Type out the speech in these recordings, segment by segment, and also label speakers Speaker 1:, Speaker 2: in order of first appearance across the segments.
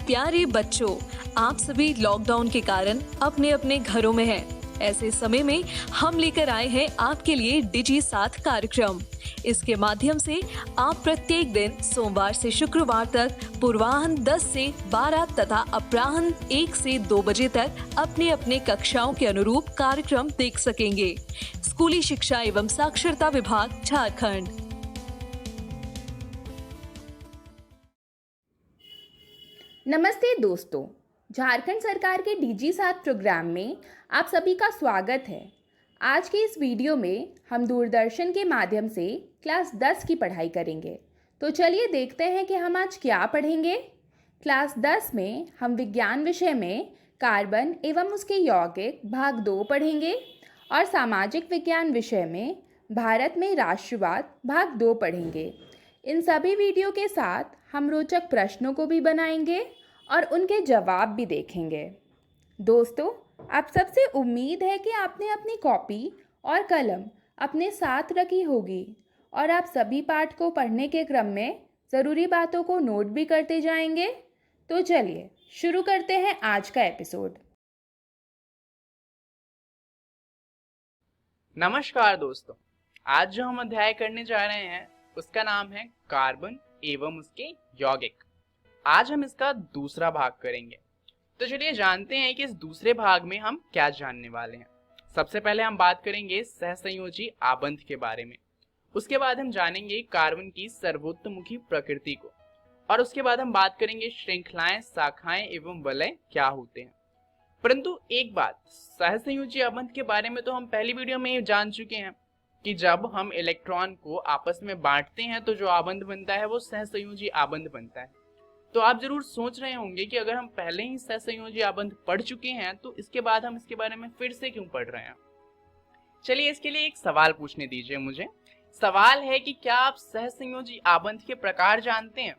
Speaker 1: प्यारे बच्चों, आप सभी लॉकडाउन के कारण अपने अपने घरों में हैं। ऐसे समय में हम लेकर आए हैं आपके लिए डिजी साथ कार्यक्रम। इसके माध्यम से आप प्रत्येक दिन सोमवार से शुक्रवार तक पूर्वाह्न 10 से 12 तथा अपराह्न 1 से 2 बजे तक अपने अपने कक्षाओं के अनुरूप कार्यक्रम देख सकेंगे। स्कूली शिक्षा एवं साक्षरता विभाग, झारखंड।
Speaker 2: नमस्ते दोस्तों, झारखंड सरकार के डीजी साथ प्रोग्राम में आप सभी का स्वागत है। आज के इस वीडियो में हम दूरदर्शन के माध्यम से क्लास 10 की पढ़ाई करेंगे। तो चलिए देखते हैं कि हम आज क्या पढ़ेंगे। क्लास 10 में हम विज्ञान विषय में कार्बन एवं उसके यौगिक भाग 2 पढ़ेंगे और सामाजिक विज्ञान विषय में भारत में राष्ट्रवाद भाग 2 पढ़ेंगे। इन सभी वीडियो के साथ हम रोचक प्रश्नों को भी बनाएंगे और उनके जवाब भी देखेंगे। दोस्तों, आप सबसे उम्मीद है कि आपने अपनी कॉपी और कलम अपने साथ रखी होगी और आप सभी पाठ को पढ़ने के क्रम में ज़रूरी बातों को नोट भी करते जाएंगे। तो चलिए शुरू करते हैं आज का एपिसोड।
Speaker 3: नमस्कार दोस्तों, आज जो हम अध्याय करने जा रहे हैं उसका नाम है कार्बन एवं उसके यौगिक। आज हम इसका दूसरा भाग करेंगे। तो चलिए जानते हैं कि इस दूसरे भाग में हम क्या जानने वाले हैं। सबसे पहले हम बात करेंगे सहसंयोजी आबंध के बारे में। उसके बाद हम जानेंगे कार्बन की सर्वोत्तमुखी प्रकृति को और उसके बाद हम बात करेंगे श्रृंखलाएं, शाखाएं एवं वलय क्या होते हैं। परंतु एक बात, सहसंयोजी आबंध के बारे में तो हम पहली वीडियो में जान चुके हैं कि जब हम इलेक्ट्रॉन को आपस में बांटते हैं तो जो आबंध बनता है वो सहसंयोजी आबंध बनता है। तो आप जरूर सोच रहे होंगे कि अगर हम पहले ही सहसंयोजी आबंध पढ़ चुके हैं तो इसके बाद हम इसके बारे में फिर से क्यों पढ़ रहे हैं। चलिए इसके लिए एक सवाल पूछने दीजिए मुझे। सवाल है कि क्या आप सहसंयोजी आबंध के प्रकार जानते हैं?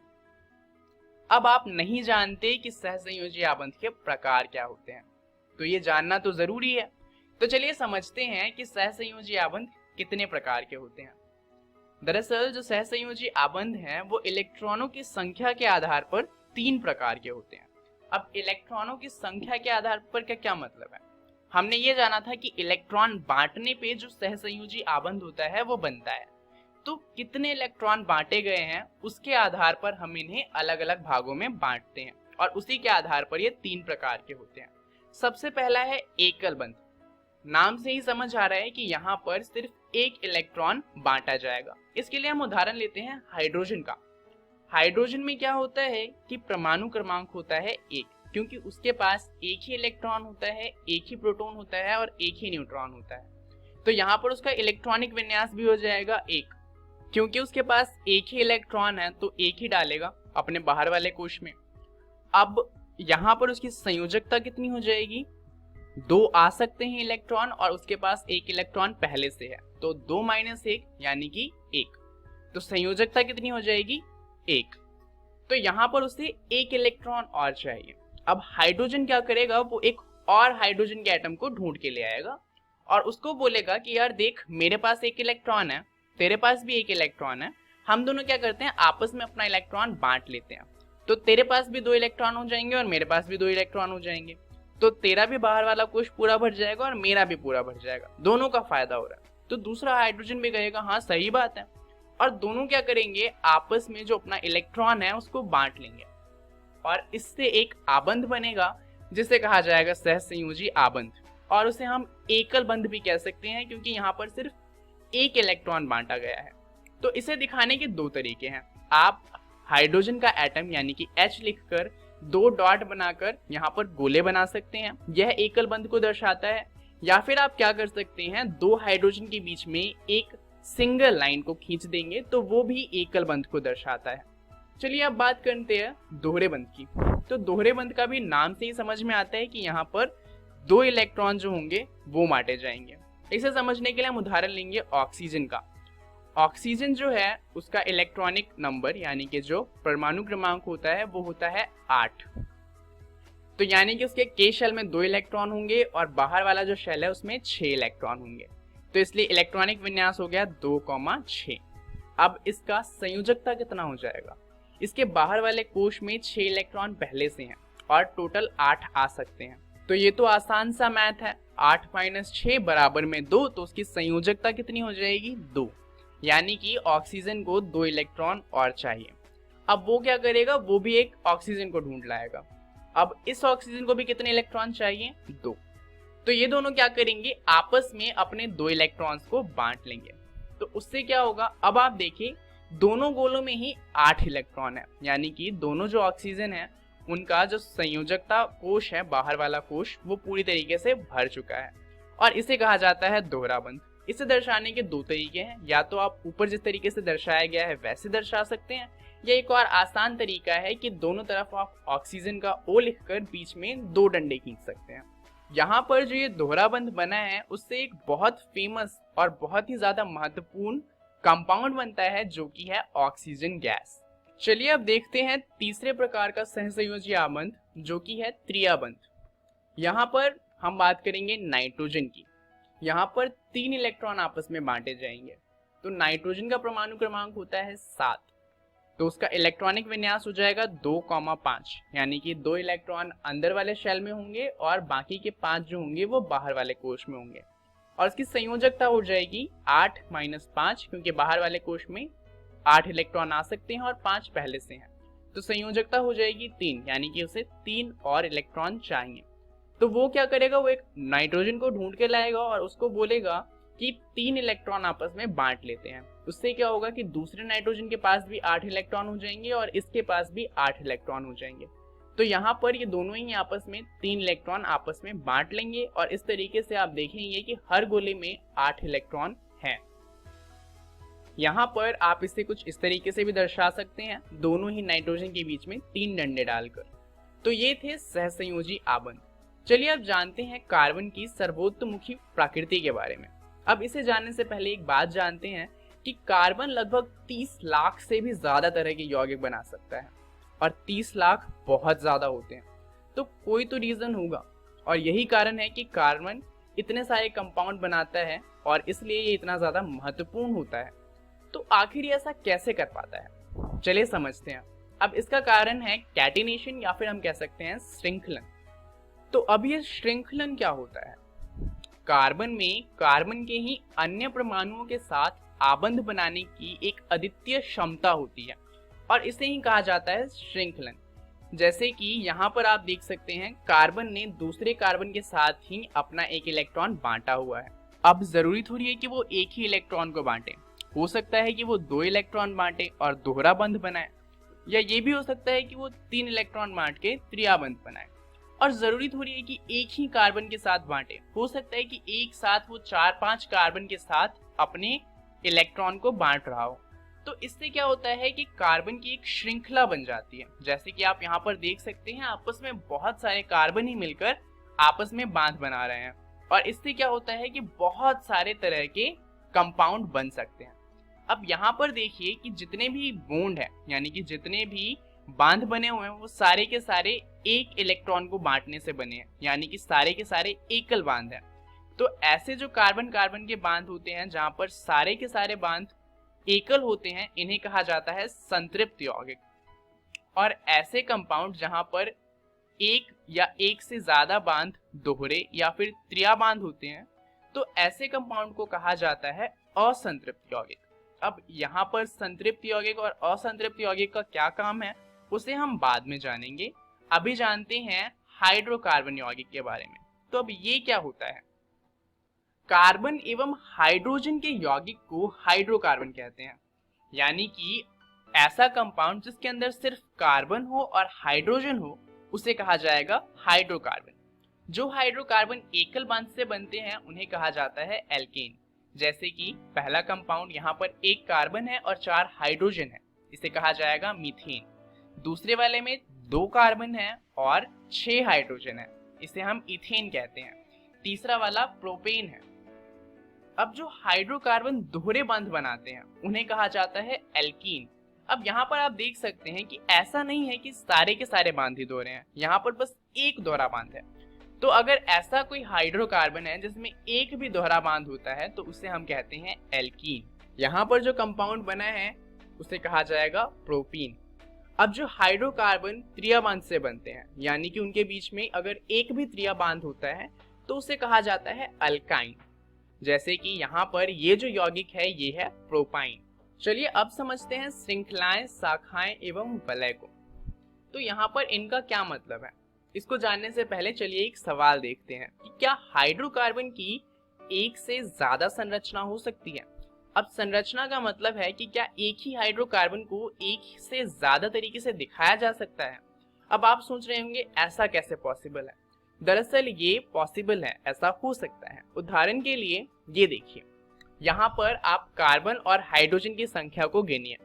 Speaker 3: अब आप नहीं जानते कि सहसंयोजी आबंध के प्रकार क्या होते हैं, तो ये जानना तो जरूरी है। तो चलिए समझते हैं कि सहसंयोजी आबंध कितने प्रकार के होते हैं। दरअसल जो सहसंयोजी आबंध हैं वो इलेक्ट्रॉनों की संख्या के आधार पर 3 प्रकार के होते हैं। अब इलेक्ट्रॉनों की संख्या के आधार पर क्या मतलब है? हमने ये जाना था कि इलेक्ट्रॉन बांटने पे जो सहसंयोजी आबंध होता है वो बनता है। तो कितने इलेक्ट्रॉन बांटे गए हैं उसके आधार पर हम इन्हें अलग अलग भागों में बांटते हैं और उसी के आधार पर ये 3 प्रकार के होते हैं। सबसे पहला है एकल बंध। नाम से ही समझ आ रहा है कि यहाँ पर सिर्फ एक इलेक्ट्रॉन बांटा जाएगा। इसके लिए हम उदाहरण लेते हैं हाइड्रोजन का। हाइड्रोजन में क्या होता है कि परमाणु क्रमांक होता है 1, क्योंकि उसके पास एक ही इलेक्ट्रॉन होता है, एक ही प्रोटॉन होता है और एक ही न्यूट्रॉन होता है। तो यहाँ पर उसका इलेक्ट्रॉनिक विन्यास भी हो जाएगा 1। क्योंकि उसके पास एक ही इलेक्ट्रॉन है तो एक ही डालेगा अपने बाहर वाले कोश में। अब यहाँ पर उसकी संयोजकता कितनी हो जाएगी? 2 आ सकते हैं इलेक्ट्रॉन और उसके पास एक इलेक्ट्रॉन पहले से है, तो 2 - 1 यानी कि 1। तो संयोजकता कितनी हो जाएगी? 1। तो यहाँ पर उसे एक इलेक्ट्रॉन और चाहिए। अब हाइड्रोजन क्या करेगा, वो एक और हाइड्रोजन के एटम को ढूंढ के ले आएगा और उसको बोलेगा कि यार देख, मेरे पास एक इलेक्ट्रॉन है, तेरे पास भी एक इलेक्ट्रॉन है, हम दोनों क्या करते हैं आपस में अपना इलेक्ट्रॉन बांट लेते हैं। तो तेरे पास भी 2 इलेक्ट्रॉन हो जाएंगे और मेरे पास भी 2 इलेक्ट्रॉन हो जाएंगे। तो तेरा भी बाहर वाला कोश पूरा भर जाएगा और मेरा भी पूरा भर जाएगा, दोनों का फायदा हो रहा है। तो दूसरा हाइड्रोजन भी कहेगा हाँ सही बात है, और दोनों क्या करेंगे आपस में जो अपना इलेक्ट्रॉन है उसको बांट लेंगे और इससे एक आबंध बनेगा जिसे कहा जाएगा सहसंयोजी आबंध। और उसे हम एकल बंध भी कह सकते हैं क्योंकि यहाँ पर सिर्फ एक इलेक्ट्रॉन बांटा गया है। तो इसे दिखाने के 2 तरीके हैं। आप हाइड्रोजन का एटम यानी कि H लिखकर 2 डॉट बनाकर यहाँ पर गोले बना सकते हैं, यह एकल बंध को दर्शाता है। या फिर आप क्या कर सकते हैं, 2 हाइड्रोजन के बीच में एक सिंगल लाइन को खींच देंगे तो वो भी एकल बंध को दर्शाता है। चलिए अब बात करते हैं दोहरे बंध की। तो दोहरे बंध का भी नाम से ही समझ में आता है कि यहाँ पर 2 इलेक्ट्रॉन जो होंगे वो बांटे जाएंगे। इसे समझने के लिए हम उदाहरण लेंगे ऑक्सीजन का। ऑक्सीजन जो है उसका इलेक्ट्रॉनिक नंबर यानी कि जो परमाणु क्रमांक होता है वो होता है 8। तो यानी कि उसके K शेल में 2 इलेक्ट्रॉन होंगे और बाहर वाला जो शेल है उसमें 6 इलेक्ट्रॉन होंगे। तो इसलिए इलेक्ट्रॉनिक विन्यास हो गया 2,6। अब इसका संयोजकता कितना हो जाएगा? इसके बाहर वाले कोश में 6 इलेक्ट्रॉन पहले से हैं और टोटल 8 आ सकते हैं। तो ये तो आसान सा मैथ है, 8 - 6 बराबर में 2, तो उसकी संयोजकता कितनी हो जाएगी? 2, यानी कि ऑक्सीजन को 2 इलेक्ट्रॉन और चाहिए। अब वो क्या करेगा, वो भी एक ऑक्सीजन को ढूंढ लाएगा। अब इस ऑक्सीजन को भी कितने इलेक्ट्रॉन चाहिए? 2। तो ये दोनों क्या करेंगे, आपस में अपने 2 इलेक्ट्रॉन्स को बांट लेंगे। तो उससे क्या होगा, अब आप देखिए दोनों गोलों में ही 8 इलेक्ट्रॉन है, यानी कि दोनों जो ऑक्सीजन है उनका जो संयोजकता कोश है, बाहर वाला कोश, वो पूरी तरीके से भर चुका है और इसे कहा जाता है दोहरा बंध। इसे दर्शाने के 2 तरीके हैं, या तो आप ऊपर जिस तरीके से दर्शाया गया है वैसे दर्शा सकते हैं, या एक और आसान तरीका है कि दोनों तरफ आप ऑक्सीजन का O लिखकर बीच में 2 डंडे खींच सकते हैं। यहाँ पर जो ये दोहरा बंध बना है उससे एक बहुत फेमस और बहुत ही ज्यादा महत्वपूर्ण कंपाउंड बनता है, जो कि है ऑक्सीजन गैस। चलिए अब देखते हैं तीसरे प्रकार का सहसंयोजी आबंध, जो कि है त्रियाबंध। यहाँ पर हम बात करेंगे नाइट्रोजन की। यहाँ पर 3 इलेक्ट्रॉन आपस में बांटे जाएंगे। तो नाइट्रोजन का परमाणु क्रमांक होता है 7, तो उसका इलेक्ट्रॉनिक विन्यास हो जाएगा 2,5, यानी कि 2 इलेक्ट्रॉन अंदर वाले शेल में होंगे और बाकी के 5 जो होंगे वो बाहर वाले कोश में होंगे। और इसकी संयोजकता हो जाएगी 8 - 5, क्योंकि बाहर वाले कोश में 8 इलेक्ट्रॉन आ सकते हैं और 5 पहले से हैं। तो संयोजकता हो जाएगी 3, यानी कि उसे 3 और इलेक्ट्रॉन चाहिए। तो वो क्या करेगा, वो एक नाइट्रोजन को ढूंढ के लाएगा और उसको बोलेगा कि 3 इलेक्ट्रॉन आपस में बांट लेते हैं। उससे क्या होगा कि दूसरे नाइट्रोजन के पास भी 8 इलेक्ट्रॉन हो जाएंगे और इसके पास भी 8 इलेक्ट्रॉन हो जाएंगे। तो यहाँ पर ये दोनों ही आपस में 3 इलेक्ट्रॉन आपस में बांट लेंगे और इस तरीके से आप देखेंगे कि हर गोले में 8 इलेक्ट्रॉन हैं। यहाँ पर आप इसे कुछ इस तरीके से भी दर्शा सकते हैं, दोनों ही नाइट्रोजन के बीच में 3 डंडे डालकर। तो ये थे सहसंयोजी आबंध। चलिए अब जानते हैं कार्बन की सर्वोत्तमुखी प्रकृति के बारे में। अब इसे जानने से पहले एक बात जानते हैं कि कार्बन लगभग 30 लाख से भी ज्यादा तरह के यौगिक बना सकता है और 30 लाख बहुत ज्यादा होते हैं। तो कोई तो रीजन होगा और यही कारण है कि कार्बन इतने सारे कंपाउंड बनाता है और इसलिए ये इतना ज्यादा महत्वपूर्ण होता है। तो आखिर ये ऐसा कैसे कर पाता है, चलिए समझते हैं। अब इसका कारण है कैटिनेशन, या फिर हम कह सकते हैं श्रृंखलन। तो अब ये श्रृंखलन क्या होता है, कार्बन में कार्बन के ही अन्य परमाणुओं के साथ आबंध बनाने की एक अद्वितीय क्षमता होती है और इसे ही कहा जाता है श्रृंखलन। जैसे कि यहाँ पर आप देख सकते हैं कार्बन ने दूसरे कार्बन के साथ ही अपना एक इलेक्ट्रॉन बांटा हुआ है। अब जरूरी थोड़ी है कि वो एक ही इलेक्ट्रॉन को बांटे, हो सकता है कि वो 2 इलेक्ट्रॉन बांटे और दोहरा बंध बनाए, या ये भी हो सकता है कि वो 3 इलेक्ट्रॉन बांट के त्रियाबंध बनाए। और जरूरी थोड़ी है कि एक ही कार्बन के साथ बांटे, हो सकता है कि एक साथ वो 4-5 कार्बन के साथ अपने इलेक्ट्रॉन को बांट रहा हो। तो इससे क्या होता है कि कार्बन की एक श्रृंखला बन जाती है। जैसे कि आप यहाँ पर देख सकते हैं आपस में बहुत सारे कार्बन ही मिलकर आपस में बांध बना रहे हैं और इससे क्या होता है कि बहुत सारे तरह के कंपाउंड बन सकते हैं। अब यहाँ पर देखिए कि जितने भी बॉन्ड है, यानी कि जितने भी बांध बने हुए हैं, वो सारे के सारे एक इलेक्ट्रॉन को बांटने से बने हैं, यानी कि सारे के सारे एकल बांध हैं। तो ऐसे जो कार्बन कार्बन के बांध होते हैं जहां पर सारे के सारे बांध एकल होते हैं, इन्हें कहा जाता है संतृप्त यौगिक। और ऐसे कंपाउंड जहां पर एक या एक से ज्यादा बांध दोहरे या फिर त्रिया बांध होते हैं, तो ऐसे कंपाउंड को कहा जाता है असंतृप्त यौगिक। अब यहाँ पर संतृप्त यौगिक और असंतृप्त यौगिक का क्या काम है उसे हम बाद में जानेंगे। अभी जानते हैं हाइड्रोकार्बन यौगिक के बारे में। तो अब ये क्या होता है, कार्बन एवं हाइड्रोजन के यौगिक को हाइड्रोकार्बन कहते हैं, यानी कि ऐसा कंपाउंड जिसके अंदर सिर्फ कार्बन हो और हाइड्रोजन हो उसे कहा जाएगा हाइड्रोकार्बन। जो हाइड्रोकार्बन एकल बांध से बनते हैं उन्हें कहा जाता है एल्केन। जैसे कि पहला कंपाउंड यहाँ पर एक कार्बन है और 4 हाइड्रोजन है, इसे कहा जाएगा मीथेन। दूसरे वाले में 2 कार्बन है और 6 हाइड्रोजन है, इसे हम इथेन कहते हैं। तीसरा वाला प्रोपेन है। अब जो हाइड्रोकार्बन दोहरे बांध बनाते हैं उन्हें कहा जाता है एल्कीन। अब यहाँ पर आप देख सकते हैं कि ऐसा नहीं है कि सारे के सारे बांध ही दोहरे हैं, यहाँ पर बस एक दोहरा बांध है। तो अगर ऐसा कोई हाइड्रोकार्बन है जिसमें एक भी दोहरा बांध होता है तो उसे हम कहते हैं एल्कीन। यहाँ पर जो कंपाउंड बना है उसे कहा जाएगा प्रोपीन। अब जो हाइड्रोकार्बन त्रिया बांध से बनते हैं, यानी कि उनके बीच में अगर एक भी त्रिया बांध होता है तो उसे कहा जाता है अल्काइन। जैसे कि यहाँ पर ये जो यौगिक है ये है प्रोपाइन। चलिए अब समझते हैं श्रृंखलाएं, शाखाएं एवं वलय को। तो यहाँ पर इनका क्या मतलब है, इसको जानने से पहले चलिए एक सवाल देखते हैं कि क्या हाइड्रोकार्बन की एक से ज्यादा संरचना हो सकती है। अब संरचना का मतलब है कि क्या एक ही हाइड्रोकार्बन को एक से ज्यादा तरीके से दिखाया जा सकता है। अब आप सोच रहे होंगे ऐसा कैसे पॉसिबल है। दरअसल ये पॉसिबल है, ऐसा हो सकता है। उदाहरण के लिए ये देखिए, यहाँ पर आप कार्बन और हाइड्रोजन की संख्या को गिनिए।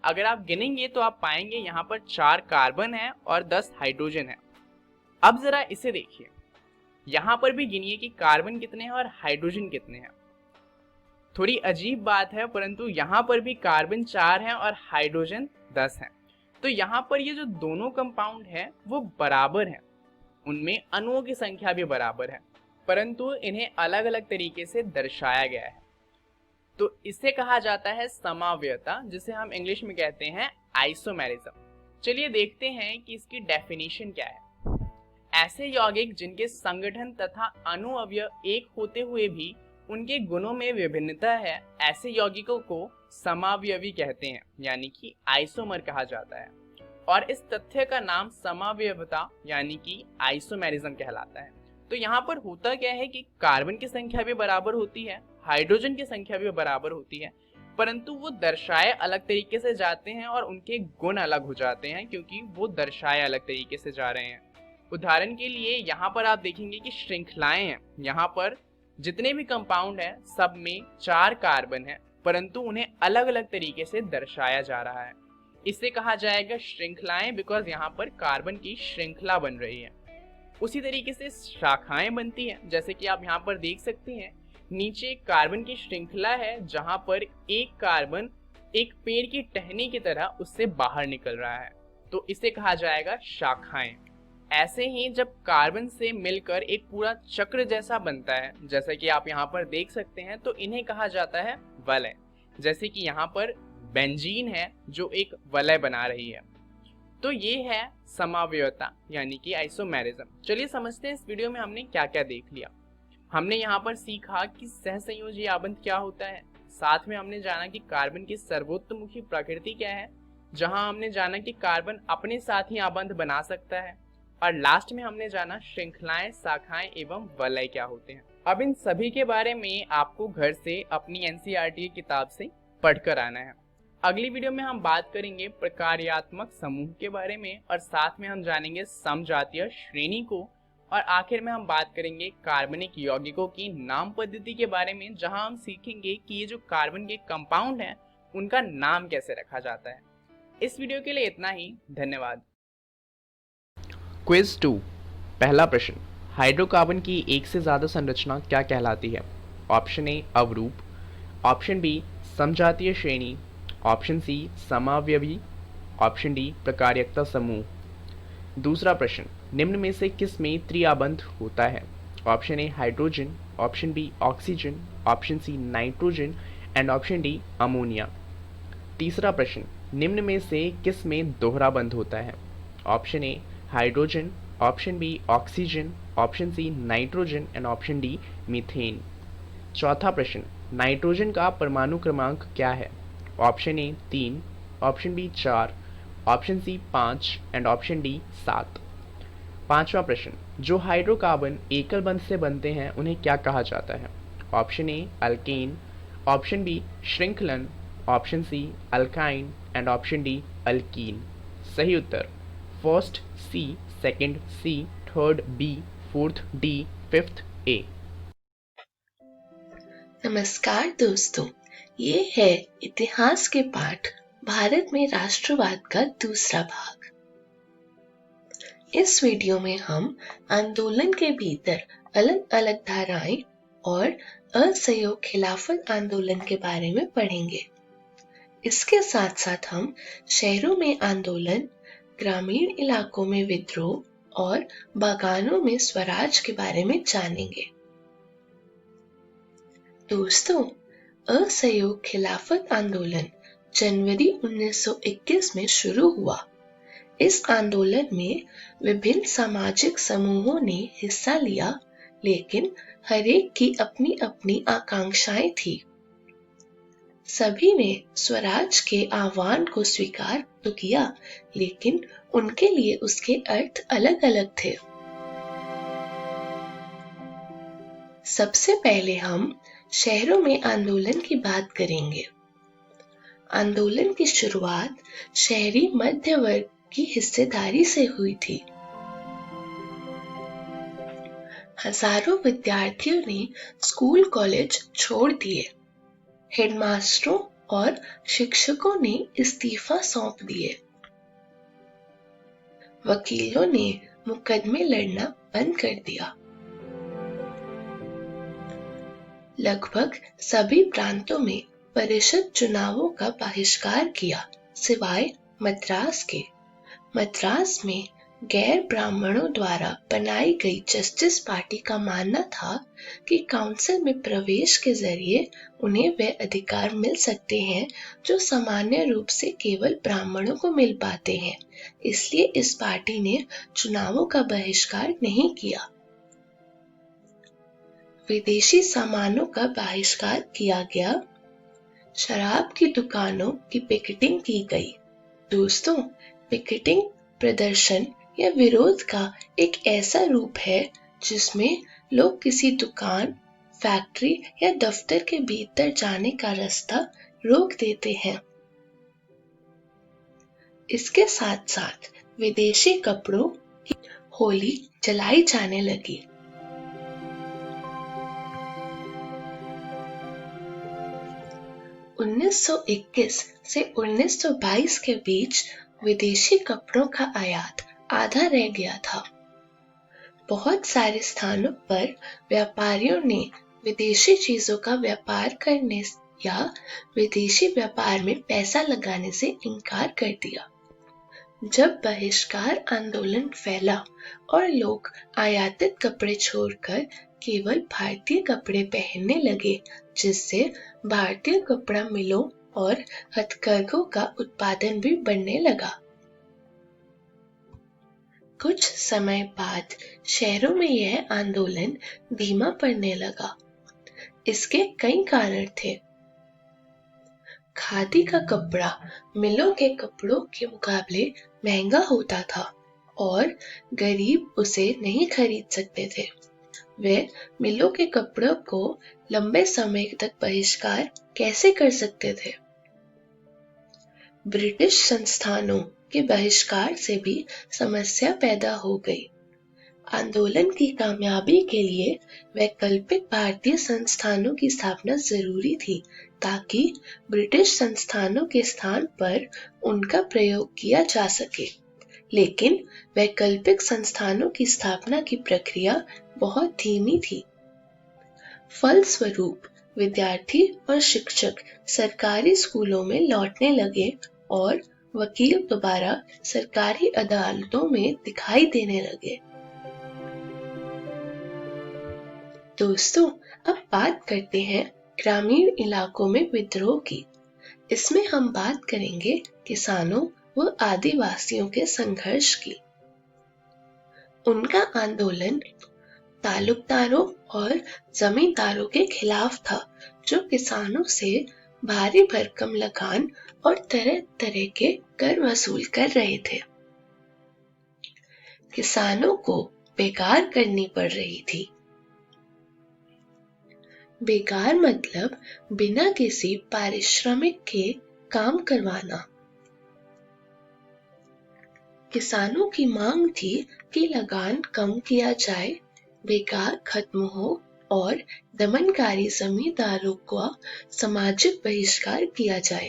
Speaker 3: अगर आप गिनेंगे तो आप पाएंगे यहाँ पर 4 कार्बन है और 10 हाइड्रोजन है। अब जरा इसे देखिए, यहाँ पर भी गिनिए कि कार्बन कितने हैं और हाइड्रोजन कितने हैं। थोड़ी अजीब बात है, परंतु यहाँ पर भी कार्बन 4 हैं और हाइड्रोजन 10 हैं। तो यहाँ पर ये जो दोनों कंपाउंड है वो बराबर हैं, उनमें अणुओं की संख्या भी बराबर है, परंतु इन्हें अलग अलग तरीके से दर्शाया गया है। तो इसे कहा जाता है समावयवता, जिसे हम इंग्लिश में कहते हैं आइसोमेरिज्म। चलिए देखते हैं कि इसकी डेफिनेशन क्या है। ऐसे यौगिक जिनके संगठन तथा अणु अवयव एक होते हुए भी उनके गुणों में विभिन्नता है, ऐसे यौगिकों को समावयवी कहते हैं, यानी कि आइसोमर कहा जाता है। और इस तथ्य का नाम समावयवता यानी कि आइसोमेरिज्म कहलाता है। तो यहाँ पर होता क्या है कि कार्बन की संख्या भी बराबर होती है, हाइड्रोजन की संख्या भी बराबर होती है, परंतु वो दर्शाए अलग तरीके से जाते हैं और उनके गुण अलग हो जाते हैं, क्योंकि वो दर्शाए अलग तरीके से जा रहे हैं। उदाहरण के लिए यहाँ पर आप देखेंगे कि श्रृंखलाएं हैं, यहाँ पर जितने भी कंपाउंड हैं सब में 4 कार्बन है, परंतु उन्हें अलग अलग तरीके से दर्शाया जा रहा है। इसे कहा जाएगा श्रृंखलाएं, बिकॉज यहाँ पर कार्बन की श्रृंखला बन रही है। उसी तरीके से शाखाएं बनती हैं, जैसे कि आप यहाँ पर देख सकते हैं नीचे कार्बन की श्रृंखला है जहां पर एक कार्बन एक पेड़ की टहनी की तरह उससे बाहर निकल रहा है, तो इसे कहा जाएगा शाखाएं। ऐसे ही जब कार्बन से मिलकर एक पूरा चक्र जैसा बनता है, जैसे कि आप यहाँ पर देख सकते हैं, तो इन्हें कहा जाता है वलय। जैसे कि यहाँ पर बेंजीन है जो एक वलय बना रही है। तो ये है समावयवता यानी कि आइसोमेरिज्म। चलिए समझते हैं इस वीडियो में हमने क्या क्या देख लिया। हमने यहाँ पर सीखा कि सहसंयोजी आबंध क्या होता है, साथ में हमने जाना कि कार्बन की सर्वोत्तमुखी प्रकृति क्या है, जहां हमने जाना कि कार्बन अपने साथ ही आबंध बना सकता है, और लास्ट में हमने जाना श्रृंखलाएं, शाखाएं एवं वलय क्या होते हैं। अब इन सभी के बारे में आपको घर से अपनी एनसीईआरटी किताब से पढ़कर आना है। अगली वीडियो में हम बात करेंगे प्रकार्यात्मक समूह के बारे में, और साथ में हम जानेंगे समजातीय श्रेणी को, और आखिर में हम बात करेंगे कार्बनिक यौगिकों की नाम पद्धति के बारे में, जहां हम सीखेंगे कि ये जो कार्बन के कंपाउंड हैं उनका नाम कैसे रखा जाता है। इस वीडियो के लिए इतना ही, धन्यवाद।
Speaker 4: क्विज 2। पहला प्रश्न, हाइड्रोकार्बन की एक से ज़्यादा संरचना क्या कहलाती है? ऑप्शन ए अवरूप, ऑप्शन बी समजातीय श्रेणी, ऑप्शन सी समावयवी, ऑप्शन डी प्रकार्यकता समूह। दूसरा प्रश्न, निम्न में से किस में त्रिआबंध होता है? Option A hydrogen, option B oxygen, option C nitrogen and option D ammonia. तीसरा प्रश्न, निम्न में से किस में दोहरा बंध होता है? Option A hydrogen, option B oxygen, option C nitrogen and option D methane. चौथा प्रश्न, नाइट्रोजन का परमाणु क्रमांक क्या है? Option A 3, option B 4, option C 5 and option D 7। पांचवा प्रश्न, जो हाइड्रोकार्बन एकल बंध से बनते हैं उन्हें क्या कहा जाता है? Option A alkane, option B श्रृंखलन, option C alkyne and option D alkene. सही उत्तर first C, second C, third B, fourth D, fifth A.
Speaker 5: नमस्कार दोस्तों, ये है इतिहास के पाठ भारत में राष्ट्रवाद का दूसरा भाग। इस वीडियो में हम आंदोलन के भीतर अलग अलग धाराएं और असहयोग खिलाफत आंदोलन के बारे में पढ़ेंगे। इसके साथ साथ हम शहरों में आंदोलन, ग्रामीण इलाकों में विद्रोह और बागानों में स्वराज के बारे में जानेंगे। दोस्तों, असहयोग खिलाफत आंदोलन जनवरी 1921 में शुरू हुआ। इस आंदोलन में विभिन्न सामाजिक समूहों ने हिस्सा लिया, लेकिन हर एक की अपनी अपनी आकांक्षाएं थी। सभी ने स्वराज के आह्वान को स्वीकार तो किया, लेकिन उनके लिए उसके अर्थ अलग अलग थे। सबसे पहले हम शहरों में आंदोलन की बात करेंगे। आंदोलन की शुरुआत शहरी मध्य वर्ग की हिस्सेदारी से हुई थी। हजारों विद्यार्थियों ने स्कूल कॉलेज छोड़ दिए। हेडमास्टरों और शिक्षकों ने इस्तीफा सौंप दिए। वकीलों ने मुकदमे लड़ना बंद कर दिया। लगभग सभी प्रांतों में परिषद चुनावों का बहिष्कार किया, सिवाय मद्रास के। मद्रास में गैर ब्राह्मणों द्वारा बनाई गई जस्टिस पार्टी का मानना था कि काउंसिल में प्रवेश के जरिए उन्हें वे अधिकार मिल सकते हैं जो सामान्य रूप से केवल ब्राह्मणों को मिल पाते हैं। इसलिए इस पार्टी ने चुनावों का बहिष्कार नहीं किया। विदेशी सामानों का बहिष्कार किया गया। शराब की दुकानों की पिकेटिंग की गई। दोस्तों, पिकेटिंग प्रदर्शन या विरोध का एक ऐसा रूप है जिसमें लोग किसी दुकान, फैक्ट्री या दफ्तर के भीतर जाने का रास्ता रोक देते हैं। इसके साथ साथ विदेशी कपड़ों की होली जलाई जाने लगी। उन्नीस सौ 1921 से 1922 के बीच विदेशी कपड़ों का आयात आधा रह गया था। बहुत सारे स्थानों पर व्यापारियों ने विदेशी चीजों का व्यापार करने या विदेशी व्यापार में पैसा लगाने से इनकार कर दिया। जब बहिष्कार आंदोलन फैला और लोग आयातित कपड़े छोड़कर केवल भारतीय कपड़े पहनने लगे, जिससे भारतीय कपड़ा मिलों और हथकरघों का उत्पादन भी बढ़ने लगा। कुछ समय बाद शहरों में यह आंदोलन धीमा पड़ने लगा। इसके कई कारण थे। खादी का कपड़ा मिलों के कपड़ों के मुकाबले महंगा होता था और गरीब उसे नहीं खरीद सकते थे। वे मिलों के कपड़ों को लंबे समय तक बहिष्कार कैसे कर सकते थे? ब्रिटिश संस्थानों के बहिष्कार से भी समस्या पैदा हो गई। आंदोलन की कामयाबी के लिए वैकल्पिक भारतीय संस्थानों की स्थापना जरूरी थी, ताकि ब्रिटिश संस्थानों के स्थान पर उनका प्रयोग किया जा सके। लेकिन वैकल्पिक संस्थानों की स्थापना की प्रक्रिया बहुत धीमी थी। फलस्वरूप विद्यार्थी और शिक्षक सरकारी स्कूलों में लौटने लगे और वकील दोबारा सरकारी अदालतों में दिखाई देने लगे। दोस्तों, अब बात करते हैं ग्रामीण इलाकों में विद्रोह की। इसमें हम बात करेंगे किसानों व आदिवासियों के संघर्ष की। उनका आंदोलन तालुकदारों और जमींदारों के खिलाफ था, जो किसानों से भारी भरकम लगान और तरह तरह के कर वसूल कर रहे थे। किसानों को बेकार करनी पड़ रही थी। बेकार मतलब बिना किसी पारिश्रमिक के काम करवाना। किसानों की मांग थी कि लगान कम किया जाए, बेकार खत्म हो और दमनकारी जमींदारों का सामाजिक बहिष्कार किया जाए।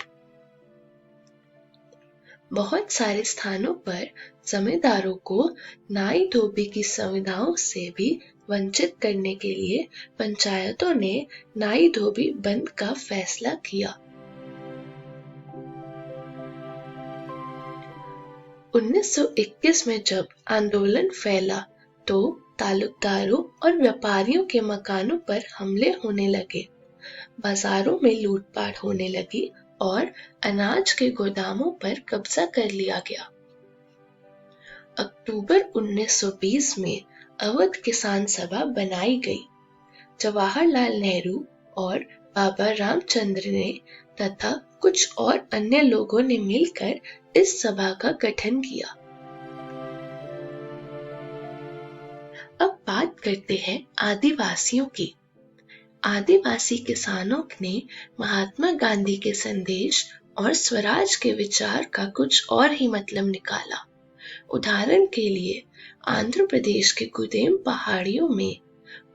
Speaker 5: बहुत सारे स्थानों पर जमींदारों को नाई धोबी की सुविधाओं से भी वंचित करने के लिए पंचायतों ने नाई धोबी बंद का फैसला किया। 1921 में जब आंदोलन फैला तो तालुकदारों और व्यापारियों के मकानों पर हमले होने लगे, बाजारों में लूटपाट होने लगी और अनाज के गोदामों पर कब्जा कर लिया गया। अक्टूबर 1920 में अवध किसान सभा बनाई गई। जवाहरलाल नेहरू और बाबा रामचंद्र ने तथा कुछ और अन्य लोगों ने मिलकर इस सभा का गठन किया। अब बात करते हैं आदिवासियों की। आदिवासी किसानों ने महात्मा गांधी के संदेश और स्वराज के विचार का कुछ और ही मतलब निकाला। उदाहरण के लिए आंध्र प्रदेश के कुदेम पहाड़ियों में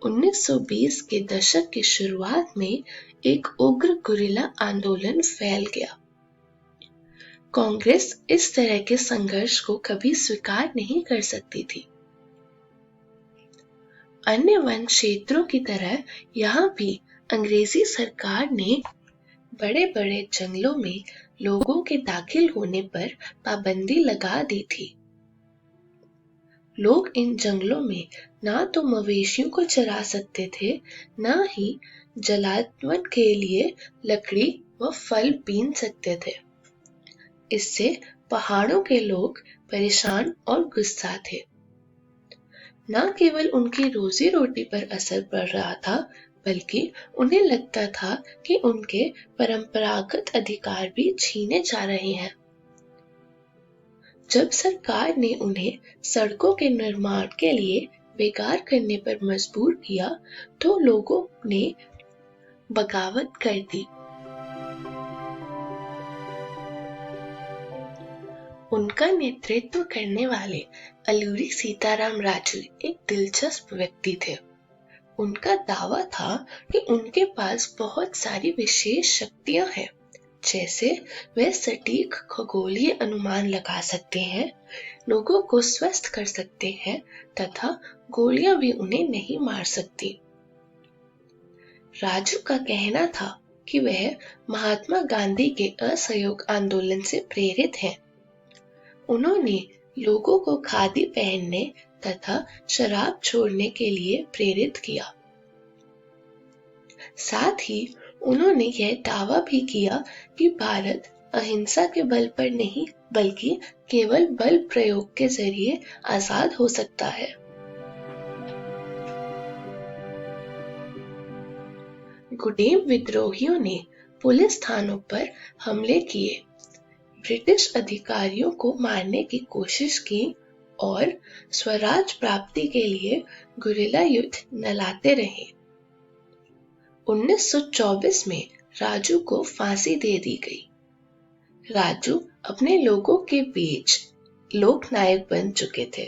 Speaker 5: 1920 के दशक की शुरुआत में एक उग्र गुरिल्ला आंदोलन फैल गया। कांग्रेस इस तरह के संघर्ष को कभी स्वीकार नहीं कर सकती थी। अन्य वन क्षेत्रों की तरह यहाँ भी अंग्रेजी सरकार ने बड़े बड़े जंगलों में लोगों के दाखिल होने पर पाबंदी लगा दी थी। लोग इन जंगलों में ना तो मवेशियों को चरा सकते थे, ना ही जलावन के लिए लकड़ी व फल बीन सकते थे। इससे पहाड़ों के लोग परेशान और गुस्सा थे। न केवल उनकी रोजी रोटी पर असर पड़ रहा था, बल्कि उन्हें लगता था कि उनके परंपरागत अधिकार भी छीने जा रहे हैं। जब सरकार ने उन्हें सड़कों के निर्माण के लिए बेकार करने पर मजबूर किया, तो लोगों ने बगावत कर दी। उनका नेतृत्व करने वाले अलूरी सीताराम राजू एक दिलचस्प व्यक्ति थे। उनका दावा था कि उनके पास बहुत सारी विशेष शक्तियां हैं, जैसे वे सटीक खगोलीय अनुमान लगा सकते हैं, लोगों को स्वस्थ कर सकते हैं तथा गोलियां भी उन्हें नहीं मार सकती। राजू का कहना था कि वह महात्मा गांधी के असहयोग आंदोलन से प्रेरित हैं। उन्होंने लोगों को खादी पहनने तथा शराब छोड़ने के लिए प्रेरित किया। साथ ही उन्होंने यह दावा भी किया कि भारत अहिंसा के बल पर नहीं, बल्कि केवल बल प्रयोग के जरिए आजाद हो सकता है। गुडेम विद्रोहियों ने पुलिस थानों पर हमले किए, ब्रिटिश अधिकारियों को मारने की कोशिश की और स्वराज प्राप्ति के लिए गुरिल्ला युद्ध नलाते रहे। 1924 में राजू को फांसी दे दी गई। राजू अपने लोगों के बीच लोक नायक बन चुके थे।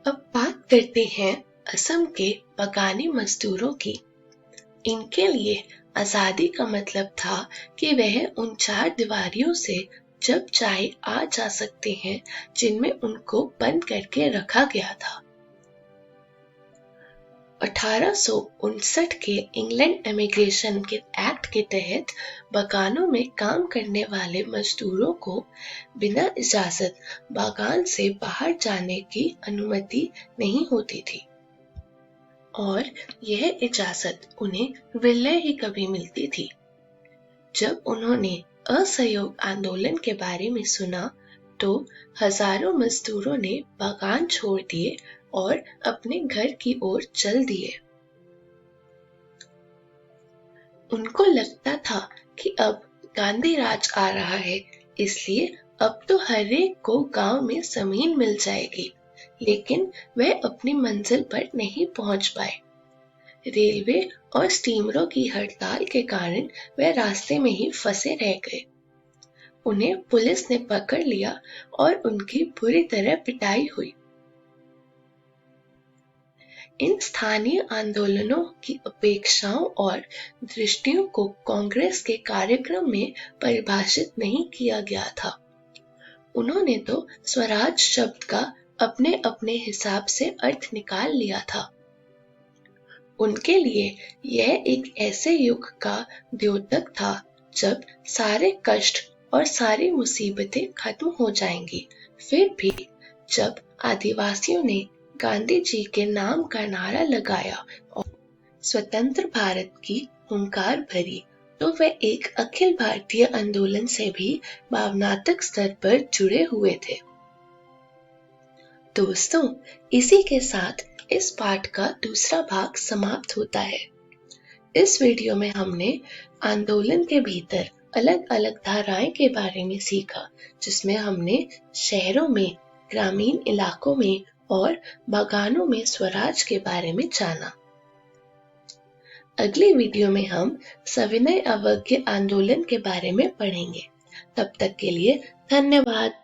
Speaker 5: अब बात करते हैं असम के बगानी मजदूरों की। इनके लिए आजादी का मतलब था कि वह उन चार दीवारियों से जब चाहे आ जा सकते हैं जिनमें उनको बंद करके रखा गया था। 1859 के इंग्लैंड इमिग्रेशन के एक्ट के तहत बागानों में काम करने वाले मजदूरों को बिना इजाजत बागान से बाहर जाने की अनुमति नहीं होती थी और यह इजाजत उन्हें विरले ही कभी मिलती थी। जब उन्होंने असहयोग आंदोलन के बारे में सुना तो हजारों मजदूरों ने बागान छोड़ दिए और अपने घर की ओर चल दिए। उनको लगता था कि अब गांधी राज आ रहा है, इसलिए अब तो हर एक को गांव में जमीन मिल जाएगी, लेकिन वह अपनी मंजिल पर नहीं पहुंच पाए। रेलवे और स्टीमरों की हड़ताल के कारण वह रास्ते में ही फंसे रह गए। उन्हें पुलिस ने पकड़ लिया और उनकी बुरी तरह पिटाई हुई। इन स्थानीय आंदोलनों की अपेक्षाओं और दृष्टियों को कांग्रेस के कार्यक्रम में परिभाषित नहीं किया गया था। उन्होंने तो स्वराज शब्द का अपने अपने हिसाब से अर्थ निकाल लिया था। उनके लिए यह एक ऐसे युग का द्योतक था जब सारे कष्ट और सारी मुसीबतें खत्म हो जाएंगी। फिर भी जब आदिवासियों ने गांधी जी के नाम का नारा लगाया और स्वतंत्र भारत की हुंकार भरी, तो वे एक अखिल भारतीय आंदोलन से भी भावनात्मक स्तर पर जुड़े हुए थे। दोस्तों, इसी के साथ इस पाठ का दूसरा भाग समाप्त होता है। इस वीडियो में हमने आंदोलन के भीतर अलग अलग धाराएं के बारे में सीखा, जिसमें हमने शहरों में, ग्रामीण इलाकों में और बागानों में स्वराज के बारे में जाना। अगली वीडियो में हम सविनय अवज्ञा आंदोलन के बारे में पढ़ेंगे। तब तक के लिए धन्यवाद।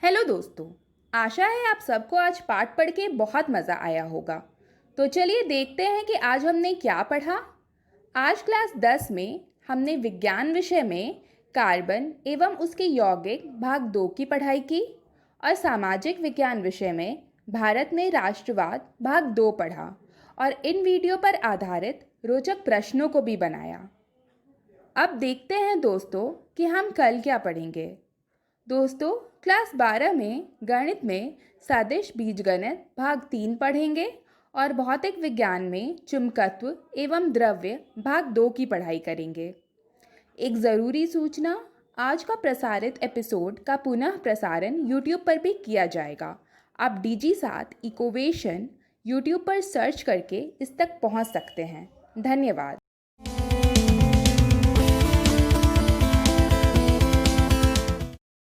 Speaker 2: हेलो दोस्तों, आशा है आप सबको आज पाठ पढ़ के बहुत मज़ा आया होगा। तो चलिए देखते हैं कि आज हमने क्या पढ़ा। आज क्लास 10 में हमने विज्ञान विषय में कार्बन एवं उसके यौगिक भाग 2 की पढ़ाई की और सामाजिक विज्ञान विषय में भारत में राष्ट्रवाद भाग 2 पढ़ा और इन वीडियो पर आधारित रोचक प्रश्नों को भी बनाया। अब देखते हैं दोस्तों कि हम कल क्या पढ़ेंगे। दोस्तों, क्लास 12 में गणित में सदिश बीजगणित भाग 3 पढ़ेंगे और भौतिक विज्ञान में चुंबकत्व एवं द्रव्य भाग 2 की पढ़ाई करेंगे। एक ज़रूरी सूचना, आज का प्रसारित एपिसोड का पुनः प्रसारण YouTube पर भी किया जाएगा। आप DigiSat इकोवेशन YouTube पर सर्च करके इस तक पहुंच सकते हैं। धन्यवाद।